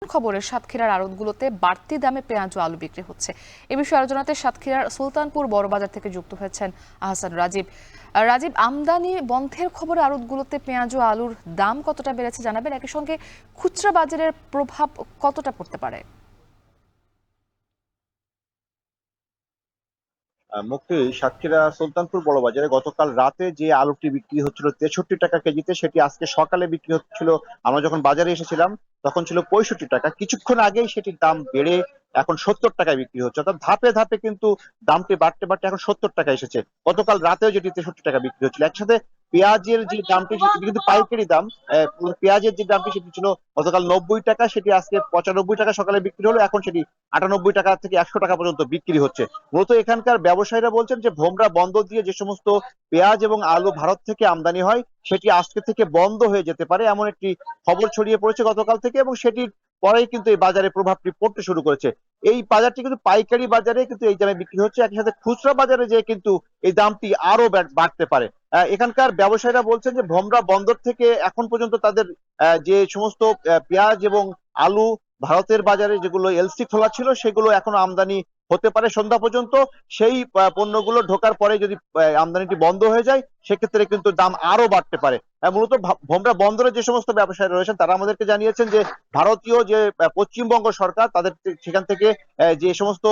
খবরে সাতক্ষীরার আড়তগুলোতে বাড়তি দামে পেঁয়াজ ও আলু বিক্রি হচ্ছে। এ বিষয়ে আলোচনাতে সাতক্ষীরার সুলতানপুর বড়বাজার থেকে যুক্ত হয়েছেন আহসান রাজীব। রাজীব, আমদানি বন্ধের খবরে আড়তগুলোতে পেঁয়াজ ও আলুর দাম কতটা বেড়েছে জানাবেন, একই সঙ্গে খুচরা বাজারের প্রভাব কতটা পড়তে পারে? মুক্তি সাতক্ষীরা সুলতানপুর বড় বাজারে গতকাল রাতে যে আলুটি বিক্রি হচ্ছিল 63 টাকা কেজিতে, সেটি আজকে সকালে বিক্রি হচ্ছিল। আমরা যখন বাজারে এসেছিলাম তখন ছিল 65 টাকা। কিছুক্ষণ আগেই সেটির দাম বেড়ে এখন 70 টাকায় বিক্রি হচ্ছে। অর্থাৎ ধাপে ধাপে কিন্তু দামটি বাড়তে বাড়তে এখন 70 টাকা এসেছে। গতকাল রাতেও যেটি 63 টাকা বিক্রি হচ্ছিল। একসাথে পেঁয়াজের যে দামটি সেটি কিন্তু পাইকারি দাম। পেঁয়াজের যে দামটি সেটি ছিল গতকাল 90 টাকা, সেটি আজকে 95 টাকা সকালে বিক্রি হলো। এখন সেটি 98 টাকা থেকে 100 টাকা পর্যন্ত বিক্রি হচ্ছে। মূলত এখানকার ব্যবসায়ীরা বলছেন যে ভোমরা বন্দর দিয়ে যে সমস্ত পেঁয়াজ এবং আলু ভারত থেকে আমদানি হয় সেটি আজকে থেকে বন্ধ হয়ে যেতে পারে, এমন একটি খবর ছড়িয়ে পড়েছে গতকাল থেকে, এবং সেটির পরেই কিন্তু এই বাজারে প্রভাবটি পড়তে শুরু করেছে। এই বাজারটি কিন্তু পাইকারি বাজারে কিন্তু এই দামে বিক্রি হচ্ছে, একই সাথে খুচরা বাজারে যে কিন্তু এই দামটি আরো বাড়তে পারে। এখানকার ব্যবসায়ীরা বলছেন যে ভোমরা বন্দর থেকে এখন পর্যন্ত তাদের যে সমস্ত পেঁয়াজ এবং আলু ভারতের বাজারে যেগুলো এলসি খোলা ছিল সেগুলো এখনো আমদানি হতে পারে সন্ধ্যা পর্যন্ত। সেই পণ্যগুলো ঢোকার পরে যদি আমদানিটি বন্ধ হয়ে যায় সেক্ষেত্রে কিন্তু দাম আরো বাড়তে পারে। মূলত ভোমরা বন্দরে যে সমস্ত ব্যবসায়ী রয়েছেন তারা আমাদেরকে জানিয়েছেন যে ভারতীয় যে পশ্চিমবঙ্গ সরকার তাদের সেখান থেকে যে সমস্ত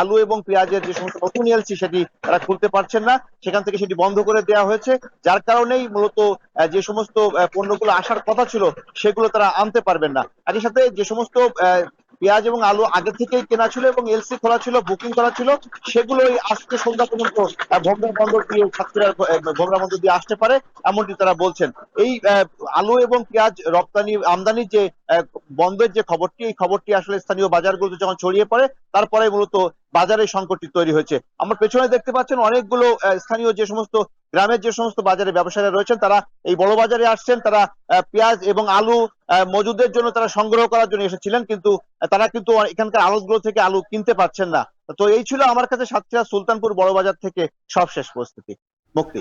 আলু এবং পেঁয়াজের যে সমস্ত নতুন এলসি সেটি তারা খুলতে পারছেন না, সেখান থেকে সেটি বন্ধ করে দেওয়া হয়েছে। যার কারণেই মূলত যে সমস্ত পণ্যগুলো আসার কথা ছিল সেগুলো তারা আনতে পারবেন না। একই সাথে যে সমস্ত পেঁয়াজ এবং আলু আগে থেকেই কেনা ছিল এবং এলসি খোলা ছিল, বুকিং করা ছিল, সেগুলোই আজকে সন্ধ্যা পর্যন্ত ভোমরা বন্দর দিয়ে সাতক্ষীরার ভোমরা বন্দর দিয়ে আসতে পারে, এমনটি তারা বলছেন। এই আলু এবং পেঁয়াজ রপ্তানি আমদানির যে বন্ধের যে খবরটি, এই খবরটি আসলে স্থানীয় বাজারগুলোতে যখন ছড়িয়ে পড়ে তারপরে মূলত বাজারে সংকটটি তৈরি হয়েছে। আমরা পেছনে দেখতে পাচ্ছেন অনেকগুলো স্থানীয় যে সমস্ত গ্রামের যে সমস্ত বাজারে ব্যবসায়ীরা রয়েছেন তারা এই বড় বাজারে আসছেন। তারা পেঁয়াজ এবং আলু মজুদের জন্য তারা সংগ্রহ করার জন্য এসেছিলেন, কিন্তু তারা কিন্তু এখানকার আড়তগুলো থেকে আলু কিনতে পারছেন না। তো এই ছিল আমার কাছে সাতক্ষীরা সুলতানপুর বড় বাজার থেকে সবশেষ পরিস্থিতি। মুক্তি।